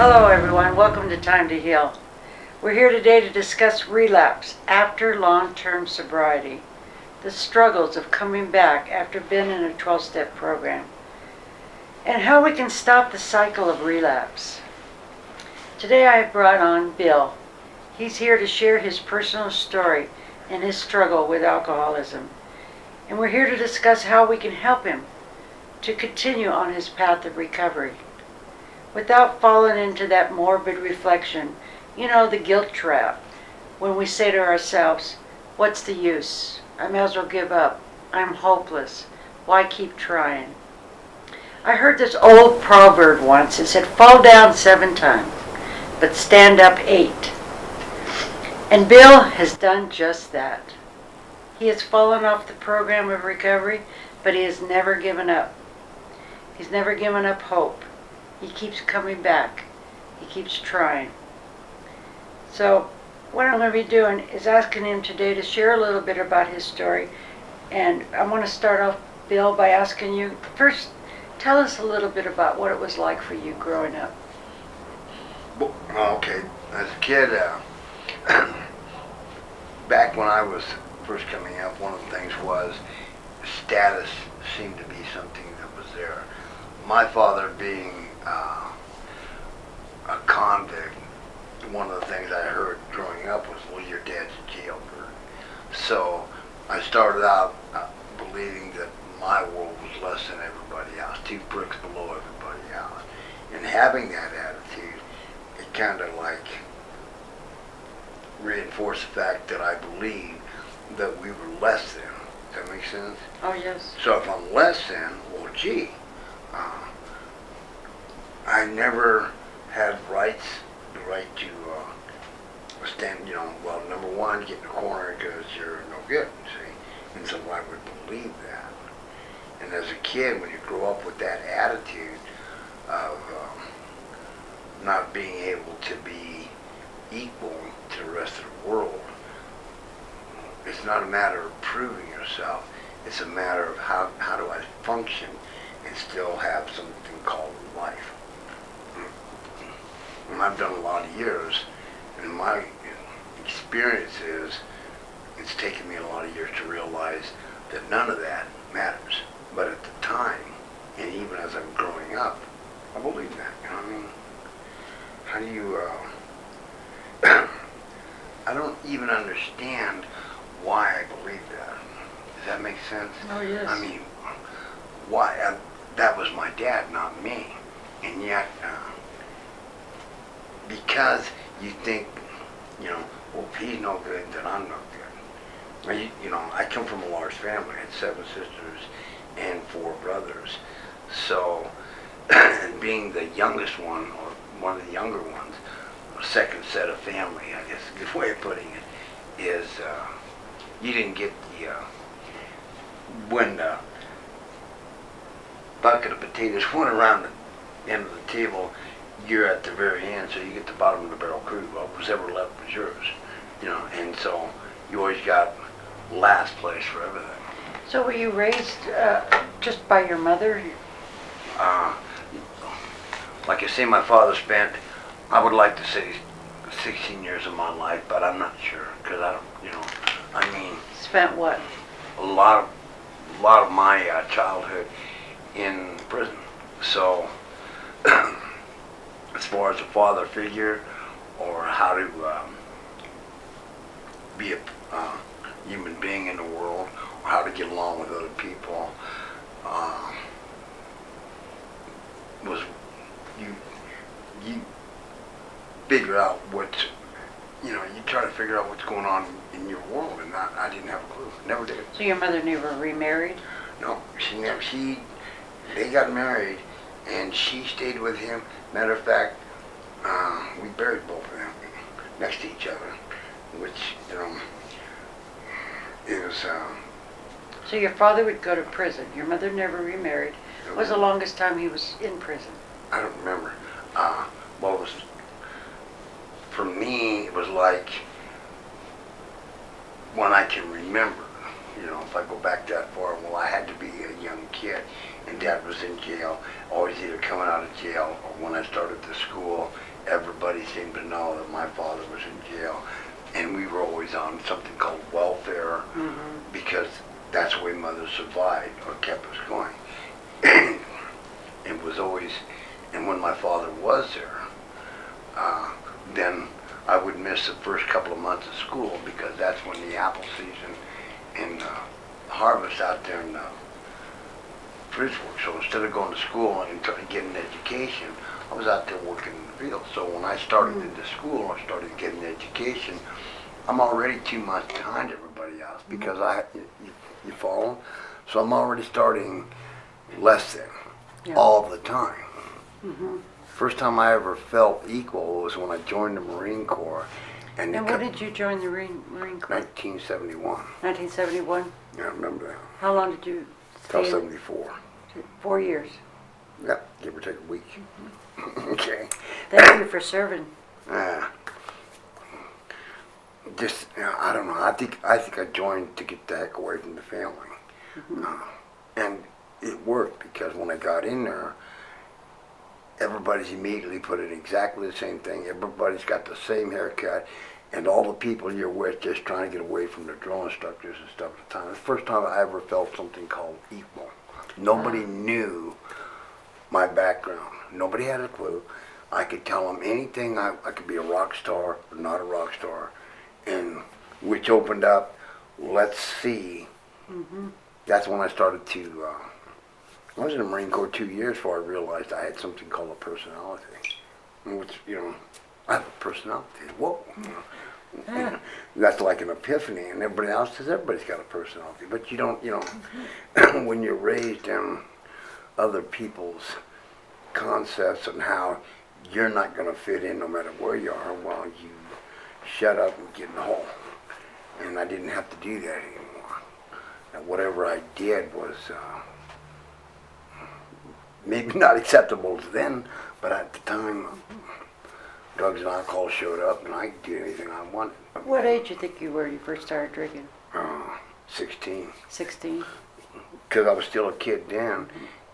Hello everyone, welcome to Time to Heal. We're here today to discuss relapse after long-term sobriety, the struggles of coming back after being in a 12-step program, and how we can stop the cycle of relapse. Today I have brought on Bill. He's here to share his personal story and his struggle with alcoholism. And we're here to discuss how we can help him to continue on his path of recovery without falling into that morbid reflection, the guilt trap, when we say to ourselves, what's the use? I may as well give up. I'm hopeless. Why keep trying? I heard this old proverb once. It said, fall down 7 times, but stand up 8. And Bill has done just that. He has fallen off the program of recovery, but he has never given up. He's never given up hope. He keeps coming back. He keeps trying. So what I'm going to be doing is asking him today to share a little bit about his story. And I want to start off, Bill, by asking you, first, tell us a little bit about what it was like for you growing up. Okay. As a kid, back when I was first coming up, one of the things was status seemed to be something that was there. My father being a convict, one of the things I heard growing up was, well, your dad's a jailbird. So I started out believing that my world was less than everybody else, 2 bricks below everybody else. And having that attitude, it kind of like reinforced the fact that I believed that we were less than. Does that make sense? Oh, yes. So if I'm less than, well, gee, I never had the right to stand, well, number one, get in the corner because you're no good, see? And so I would believe that. And as a kid, when you grow up with that attitude of not being able to be equal to the rest of the world, it's not a matter of proving yourself. It's a matter of how do I function and still have something called life. And I've done a lot of years, and my experience is it's taken me a lot of years to realize that none of that matters. But at the time, and even as I'm growing up, I believe that. You know what I mean? How do you, I don't even understand why I believe that. Does that make sense? Oh, yes. I mean, why? That was my dad, not me. And yet, because you think, well, if he's no good, then I'm no good. I come from a large family. I had 7 sisters and 4 brothers. So, being the youngest one, or one of the younger ones, a second set of family, I guess a good way of putting it, is you didn't get when the bucket of potatoes went around the end of the table, you're at the very end, so you get the bottom of the barrel crude. Well, what was ever left was yours, and so you always got last place for everything. So were you raised just by your mother? Like I say, my father spent, I would like to say 16 years of my life, but I'm not sure, because Spent what? a lot of my childhood in prison. So, as far as a father figure, or how to be a human being in the world, or how to get along with other people, was you figure out you try to figure out what's going on in your world, and I didn't have a clue. Never did. So your mother never remarried? No, they got married, and she stayed with him. Matter of fact, we buried both of them next to each other, which, it was... So your father would go to prison. Your mother never remarried. What was the longest time he was in prison? I don't remember. Well, it was... For me, it was like when I can remember, if I go back that far, well, I had to be a young kid, and Dad was in jail, always either coming out of jail or when I started the school, everybody seemed to know that my father was in jail, and we were always on something called welfare, because that's the way Mother survived or kept us going. It was always, and when my father was there, then I would miss the first couple of months of school, because that's when the apple season and harvest out there in fruits work. So instead of going to school and getting an education, I was out there working in the field. So when I started into school, I started getting education. I'm already 2 months behind everybody else, because you follow? So I'm already starting less than all the time. First time I ever felt equal was when I joined the Marine Corps. And when did you join the Marine Corps? 1971. 1971? Yeah, I remember that. How long did you stay? Till 74. 4 years. Yep, give or take a week. Okay. Thank you for serving. Just, I don't know. I think I joined to get the heck away from the family, and it worked, because when I got in there, everybody's immediately put in exactly the same thing. Everybody's got the same haircut, and all the people you're with just trying to get away from the drill instructors and stuff at the time. It's the first time I ever felt something called equal. Nobody knew my background. Nobody had a clue. I could tell them anything. I could be a rock star or not a rock star, and which opened up, let's see. That's when I started to, I was in the Marine Corps 2 years before I realized I had something called a personality. Which, I have a personality. Whoa. That's like an epiphany, and everybody else says everybody's got a personality. But you don't, when you're raised in other people's concepts and how you're not going to fit in no matter where you are, well, you shut up and get in the hole. And I didn't have to do that anymore. And whatever I did was maybe not acceptable then, but at the time, drugs and alcohol showed up, and I could do anything I wanted. What age do you think you were when you first started drinking? 16. 16? Because I was still a kid then,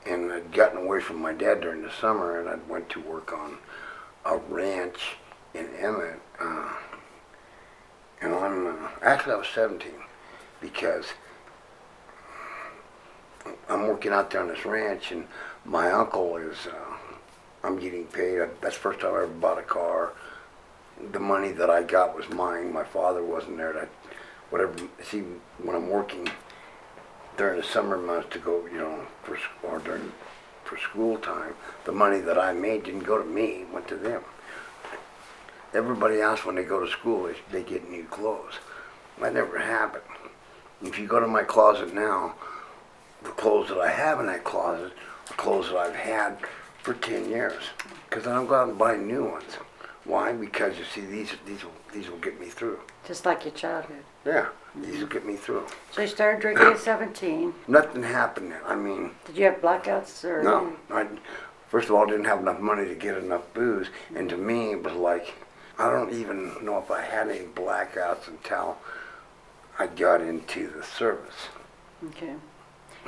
and I'd gotten away from my dad during the summer, and I went to work on a ranch in Emmett. And actually I was 17, because I'm working out there on this ranch, and my uncle is, I'm getting paid. That's the first time I ever bought a car. The money that I got was mine. My father wasn't there. See, when I'm working during the summer months to go, for school time, the money that I made didn't go to me, it went to them. Everybody else, when they go to school, they get new clothes. That never happened. If you go to my closet now, the clothes that I have in that closet are clothes that I've had for 10 years. Because I don't go out and buy new ones. Why? Because you see, these will get me through. Just like your childhood. Yeah, these will get me through. So you started drinking at 17. Nothing happened then. I mean... Did you have blackouts or... No. First of all, I didn't have enough money to get enough booze. And to me, it was like, I don't even know if I had any blackouts until I got into the service. Okay.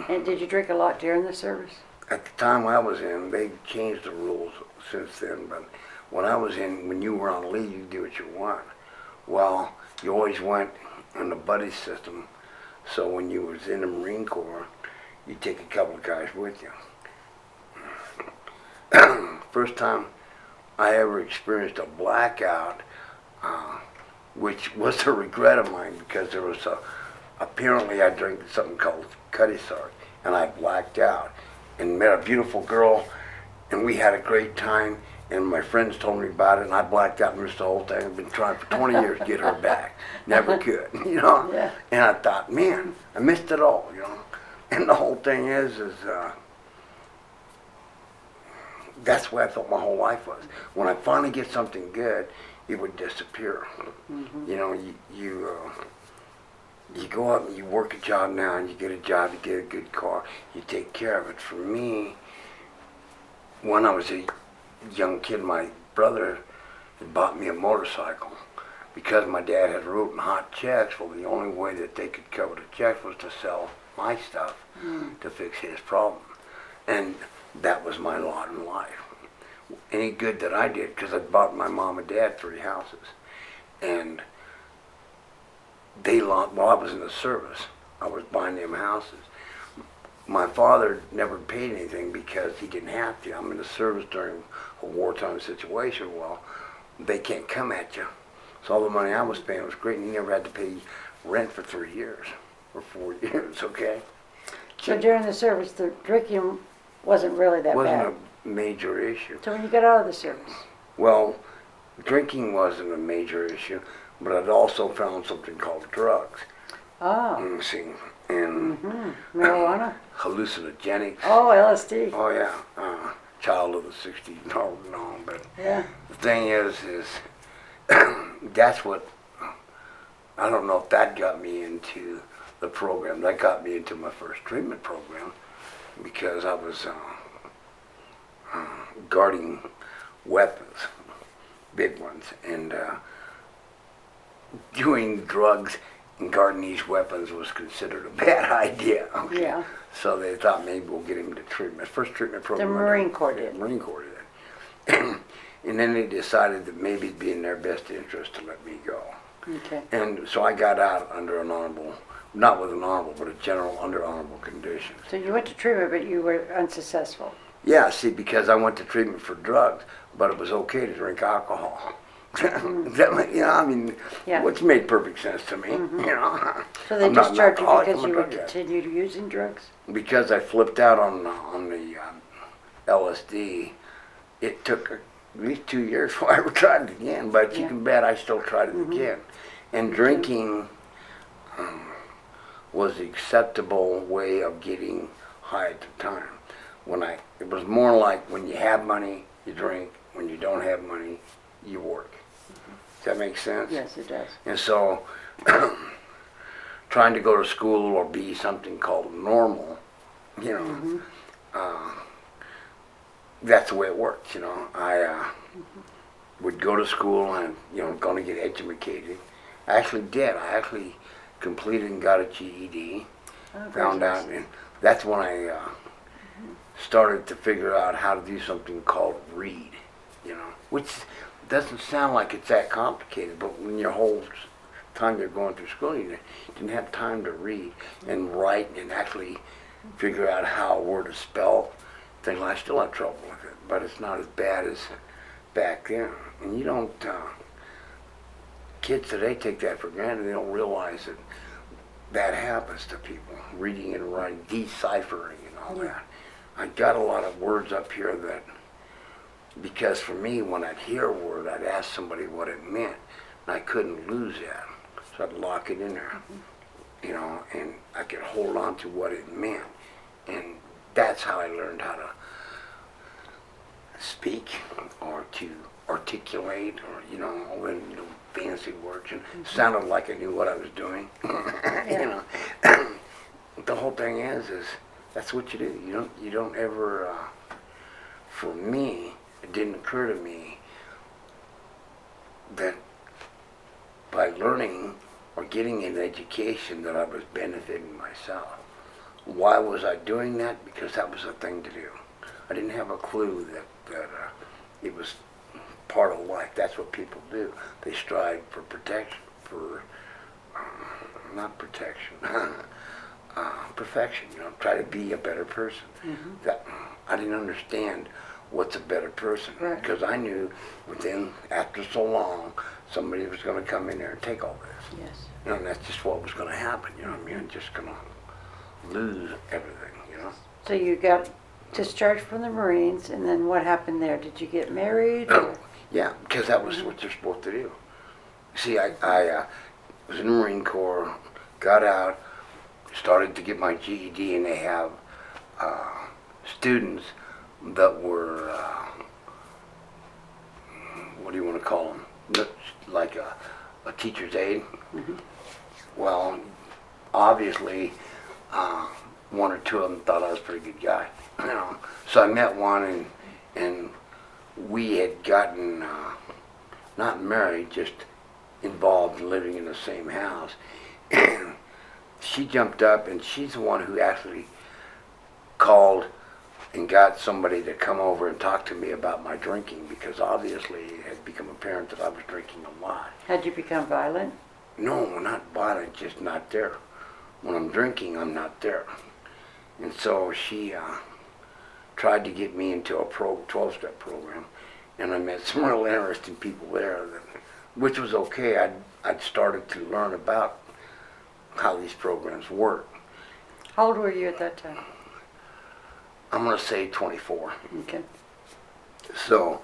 And did you drink a lot during the service? At the time I was in, they've changed the rules since then, but when I was in, when you were on leave, you do what you want. Well, you always went on the buddy system, so when you was in the Marine Corps, you take a couple of guys with you. First time I ever experienced a blackout, which was a regret of mine, because there was apparently I drank something called Cutty Sark, and I blacked out and met a beautiful girl, and we had a great time, and my friends told me about it, and I blacked out and missed the whole thing. I've been trying for 20 years to get her back. Never could, Yeah. And I thought, man, I missed it all, And the whole thing is that's the way I felt my whole life was. When I finally get something good, it would disappear. You go out and you work a job now, and you get a job, you get a good car, you take care of it. For me, when I was a young kid, my brother had bought me a motorcycle. Because my dad had written hot checks, well, the only way that they could cover the checks was to sell my stuff to fix his problem. And that was my lot in life. any good that I did, because I bought my mom and dad 3 houses. And they lost, while I was in the service, I was buying them houses. My father never paid anything because he didn't have to. I'm in the service during a wartime situation. Well, they can't come at you. So all the money I was paying was great, and he never had to pay rent for 3 years or 4 years, okay? So during the service, the drinking wasn't really that Wasn't bad? a major issue. So when you got out of the service? Well, drinking wasn't a major issue, but I'd also found something called drugs. Oh. See, and Marijuana? hallucinogenics. Oh, LSD. Oh yeah, child of the '60s. No, but Yeah. the thing is that's what, I don't know if that got me into the program. That got me into my first treatment program because I was guarding weapons, big ones, and doing drugs and guarding these weapons was considered a bad idea. Okay? Yeah. So they thought maybe we'll get him to treatment. First treatment The program. Marine Corps did. Marine Corps did. And then they decided that maybe it'd be in their best interest to let me go. Okay. And so I got out under an honorable, not with an honorable, but a general under honorable conditions. So you went to treatment, but you were unsuccessful. Yeah, see, because I went to treatment for drugs, but it was okay to drink alcohol. I mean, Yeah. which made perfect sense to me, you know. So they I'm not an discharged you alcoholic, because I'm a you were drug addict. continued using drugs? Because I flipped out on the LSD, it took at least 2 years before I ever tried it again, but you Yeah. can bet I still tried it again. And drinking was the acceptable way of getting high at the time. It was more like when you have money, you drink. When you don't have money, you work. Does that make sense? Yes, it does. And so, trying to go to school or be something called normal, you know, that's the way it worked, you know. I would go to school and, you know, going to get educated. I actually did. I actually completed and got a GED. Oh, Found out, and that's when I started to figure out how to do something called read, you know, which doesn't sound like it's that complicated, but when your whole time you're going through school, you didn't have time to read and write and actually figure out how a word is spelled. Things I still have trouble with it, but it's not as bad as back then. And you don't, kids today take that for granted. They don't realize that that happens to people, reading and writing, deciphering and all that. I got a lot of words up here that, because for me, when I'd hear a word, I'd ask somebody what it meant, and I couldn't lose that. So I'd lock it in there, you know, and I could hold on to what it meant. And that's how I learned how to speak or to articulate, or, you know, all the fancy words, and sounded like I knew what I was doing. You know, the whole thing is that's what you do. You don't ever. For me, it didn't occur to me that by learning or getting an education that I was benefiting myself. Why was I doing that? Because that was the thing to do. I didn't have a clue that it was part of life. That's what people do. They strive for protection, for not protection, perfection. You know, try to be a better person. That I didn't understand what's a better person, because I knew within, after so long, somebody was going to come in there and take all this. Yes. You know, and that's just what was going to happen. You know what I mean? I'm just going to lose everything. You know. So you got discharged from the Marines, and then what happened there? Did you get married? Or? Yeah, because that was what you're supposed to do. See, I was in the Marine Corps, got out, started to get my GED, and they have students that were, what do you want to call them? Like a teacher's aide. Well, obviously, one or two of them thought I was a pretty good guy. You know, so I met one, and we had gotten not married, just involved in living in the same house. And she jumped up, and she's the one who actually called and got somebody to come over and talk to me about my drinking, because obviously it had become apparent that I was drinking a lot. Had you become violent? No, not violent, just not there. When I'm drinking, I'm not there. And so she tried to get me into a 12-step program, and I met some real interesting people there, which was okay. I'd started to learn about how these programs work. How old were you at that time? I'm going to say 24. Okay. So,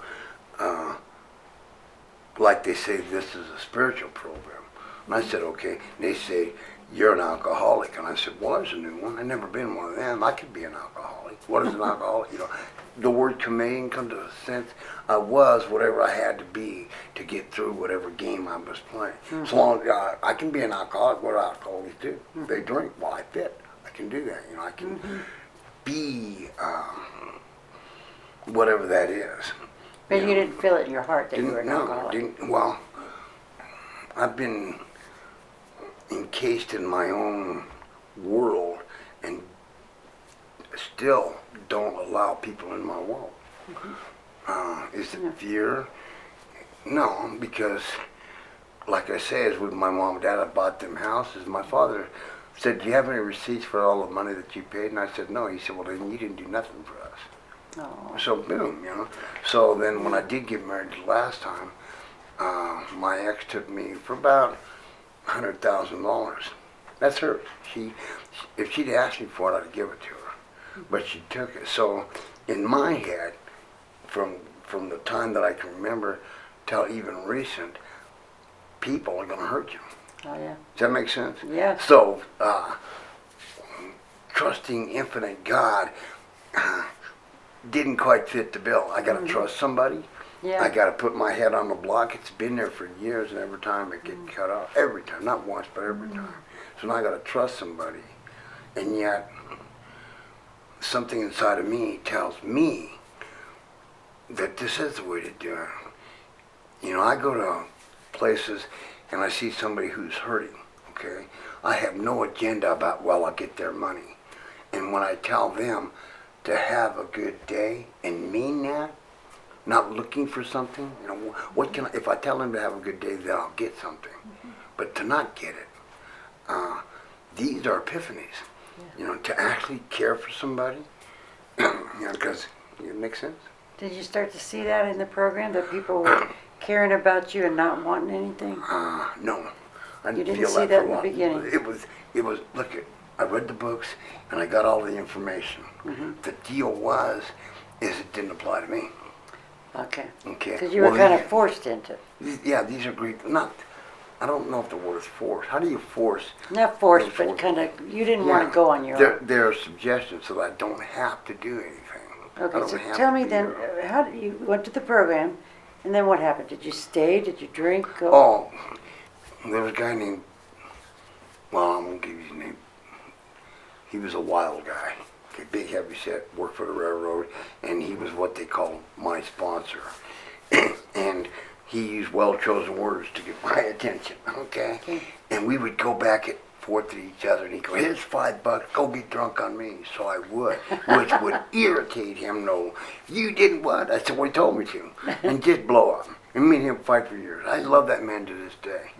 like they say, this is a spiritual program. And I said, okay. They say, you're an alcoholic. And I said, well, there's a new one. I've never been one of them. I could be an alcoholic. What is an alcoholic? You know, the word chameleon comes to a sense. I was whatever I had to be to get through whatever game I was playing. Mm-hmm. So long as I can be an alcoholic. What do alcoholics do? Mm-hmm. They drink. Well, I fit. I can do that. You know, I can be whatever that is. But you didn't feel it in your heart that you were an alcoholic? Well, I've been encased in my own world and still don't allow people in my world. Mm-hmm. Is it fear? No, because like I say, as with my mom and dad, I bought them houses. My father said, do you have any receipts for all the money that you paid? And I said, no. He said, well, then you didn't do nothing for us. Oh. So boom, you know. So then when I did get married the last time, my ex took me for about $100,000. That's her. If she'd asked me for it, I'd give it to her. But she took it. So in my head, from the time that I can remember till even recent, people are going to hurt you. Oh, yeah. Does that make sense? Yeah. So, trusting infinite God didn't quite fit the bill. I got to trust somebody. Yeah. I got to put my head on the block. It's been there for years, and every time it gets cut off. Every time. Not once, but every time. So now I got to trust somebody. And yet, something inside of me tells me that this is the way to do it. You know, I go to places and I see somebody who's hurting, okay? I have no agenda about, well, I'll get their money. And when I tell them to have a good day and mean that, not looking for something, you know, what can I, if I tell them to have a good day, then I'll get something. But to not get it, these are epiphanies. You know, to actually care for somebody, you know, because it makes sense. Did you start to see that in the program, that people were caring about you and not wanting anything? No. I You didn't feel see that that for in a the while. beginning? It was, look, I read the books and I got all the information. The deal is it didn't apply to me. Okay. Okay. Because you were kind of forced into it. Yeah, these are great, I don't know if the word is force. How do you force? Not forced, but kind of, you didn't want to go on your own. There are suggestions so that I don't have to do anything. Okay, so tell me then, how did you went to the program, and then what happened? Did you stay? Did you drink? Oh, there was a guy named, well, I won't give you his name. He was a wild guy. Okay, big, heavy set, worked for the railroad, and he was what they call my sponsor. And he used well-chosen words to get my attention, okay? And we would go back and forth to each other, and he'd go, here's $5, go get drunk on me. So I would, which would irritate him. No, you didn't what? I said, well, he told me to. And just blow up. And me and him fight for years. I love that man to this day.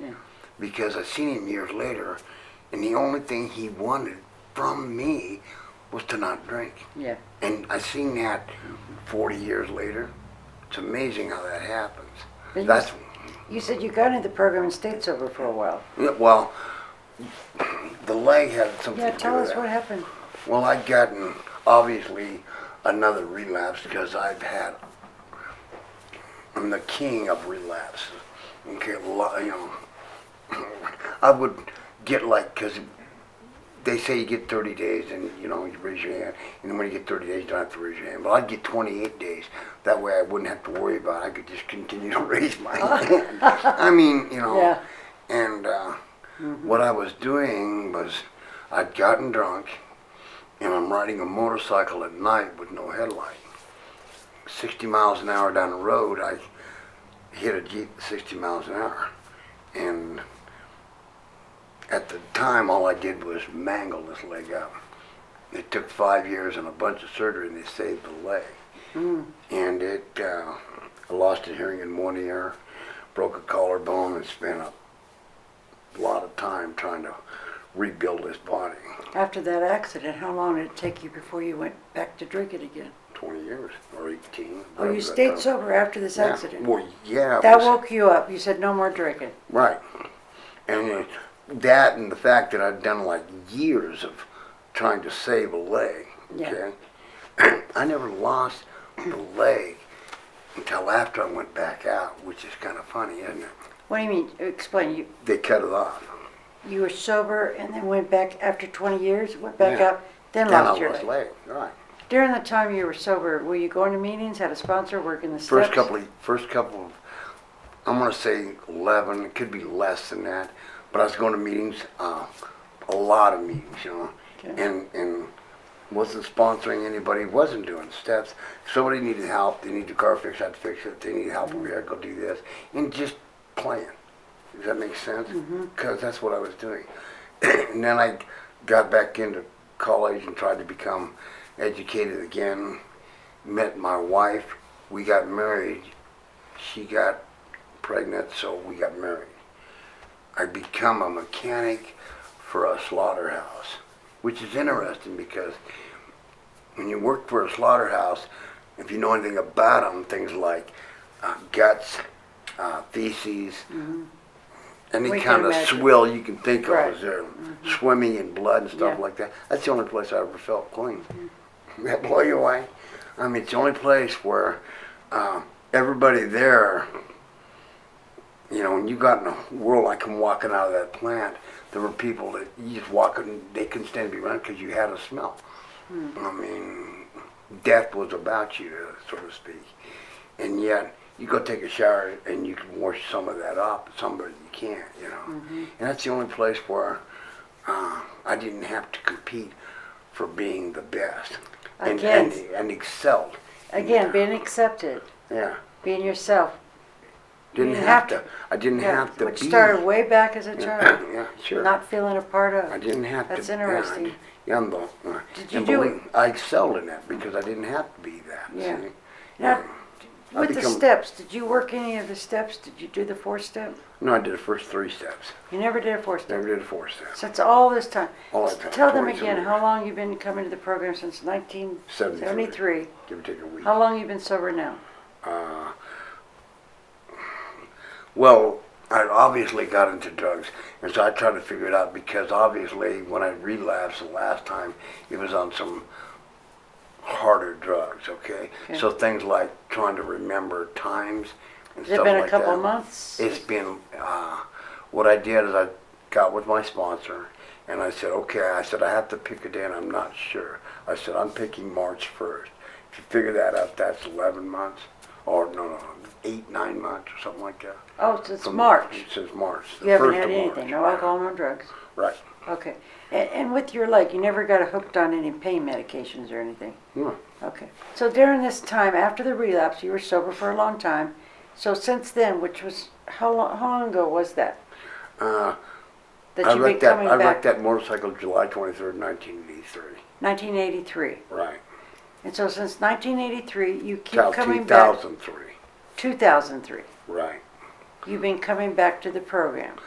Because I've seen him years later, and the only thing he wanted from me was to not drink. Yeah. And I've seen that 40 years later. It's amazing how that happens. But you said you got into the program and stayed sober for a while. Yeah, well, the leg had something to do with that. Yeah, tell us what happened. Well, I'd gotten, obviously, another relapse because I'm the king of relapse. Okay, you know, I would get because they say you get 30 days and, you know, you raise your hand. And then when you get 30 days, you don't have to raise your hand. But I'd get 28 days. That way I wouldn't have to worry about it. I could just continue to raise my hand. I mean, you know. Yeah. And what I was doing was I'd gotten drunk and I'm riding a motorcycle at night with no headlight. 60 miles an hour down the road, I hit a Jeep at 60 miles an hour. And at the time, all I did was mangle this leg up. It took 5 years and a bunch of surgery, and they saved the leg. Mm. And I lost a hearing in one ear, broke a collarbone, and spent a lot of time trying to rebuild this body. After that accident, how long did it take you before you went back to drinking again? 20 years or 18. Oh, you stayed sober after this accident? Well, yeah. That woke you up. You said no more drinking. Right. And that and the fact that I'd done like years of trying to save a leg, okay? Yeah. I never lost the leg until after I went back out, which is kind of funny, isn't it? What do you mean? Explain. They cut it off. You were sober and then went back after 20 years, went back Yeah. out, then lost your leg. Right. During the time you were sober, were you going to meetings, had a sponsor, working the steps? First couple of, I'm going to say 11, it could be less than that, but I was going to meetings, a lot of meetings, you know, Okay. and wasn't sponsoring anybody, wasn't doing steps. If somebody needed help, they need your car fixed, I'd fix it. They need help over here, I'd go do this, and just playing. Does that make sense? Because that's what I was doing. And then I got back into college and tried to become educated again, met my wife, we got married, she got pregnant, so we got married. I become a mechanic for a slaughterhouse, which is interesting because when you work for a slaughterhouse, if you know anything about them, things like guts, feces, any We kind can of imagine. swill you can think Right. of, is there swimming in blood and stuff Yeah. like that. That's the only place I ever felt clean. That blow you away? I mean, it's the only place where everybody there, you know, when you got in a world like I'm walking out of that plant, there were people that you just walk and they couldn't stand to be around because you had a smell. I mean, death was about you, so to speak. And yet, you go take a shower and you can wash some of that off, but some of it you can't, you know. And that's the only place where I didn't have to compete for being the best. Again. And excelled. Again, being accepted, Yeah. being yourself. Didn't didn't have have to. I didn't have to Which be. started way back as a child. Yeah, sure. Not feeling a part of. I didn't have That's to. interesting. Yeah, Did you do it? I excelled in that because I didn't have to be that. Yeah. See? Now, I with the become- steps, did you work any of the steps? Did you do the 4-step? No, I did the first 3 steps. You never did a 4-step? Never did a 4 step. Since all this time. All that time. Tell them 40 again years. how long you've been coming to the program since 1973. Give or take a week. How long you been sober now? Well, I obviously got into drugs, and so I tried to figure it out because obviously when I relapsed the last time, it was on some harder drugs, okay? So things like trying to remember times and Has it stuff been like a couple that. months? It's been, what I did is I got with my sponsor, and I said, okay, I said, I have to pick a day, and I'm not sure. I said, I'm picking March 1st. If you figure that out, that's 11 months, or no, 8, 9 months, or something like that. Oh, since March. It says March. You haven't 1st had of anything, no March. alcohol, no drugs. Right. Okay. And with your leg, you never got hooked on any pain medications or anything? No. Okay. So during this time, after the relapse, you were sober for a long time. So since then, which was, how long ago was that? I That you've been wrecked that. coming I back? wrecked that motorcycle July 23rd, 1983. 1983. Right. And so since 1983, you keep Till coming back. 2003. 2003. Right. You've been coming back to the program.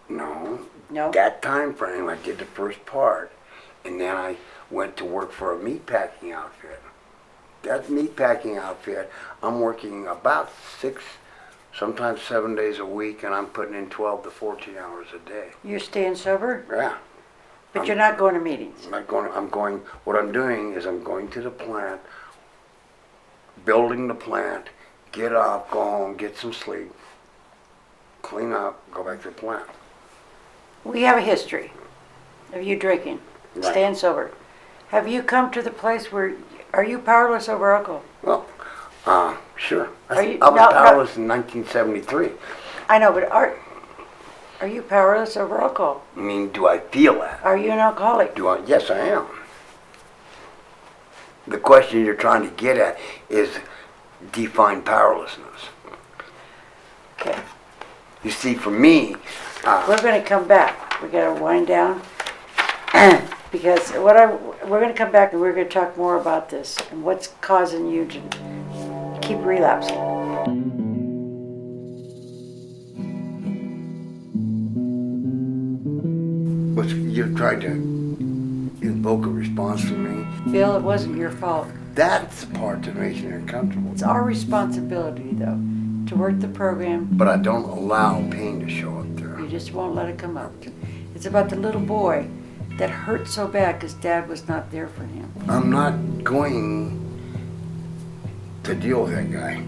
No. No? That time frame, I did the first part, and then I went to work for a meatpacking outfit. That meatpacking outfit, I'm working about 6, sometimes 7 days a week, and I'm putting in 12 to 14 hours a day. You're staying sober, Yeah. but you're not going to meetings. What I'm doing is I'm going to the plant, building the plant, get off, go home, get some sleep, clean up, go back to the plant. We have a history of you drinking, Right. staying sober. Have you come to the place where, are you powerless over alcohol? Well, sure. Are you- I was no, powerless in 1973. I know, but are you powerless over alcohol? I mean, do I feel that? Are you an alcoholic? Yes, I am. The question you're trying to get at is define powerlessness. Okay, You see, for me, we're going to come back. We got to wind down. Because we're going to come back and we're going to talk more about this and what's causing you to keep relapsing. You tried to invoke a response from me. Bill, it wasn't your fault. That's the part that makes me uncomfortable. It's our responsibility, though, to work the program. But I don't allow pain to show up there. You just won't let it come up. It's about the little boy that hurt so bad because Dad was not there for him. I'm not going to deal with that guy.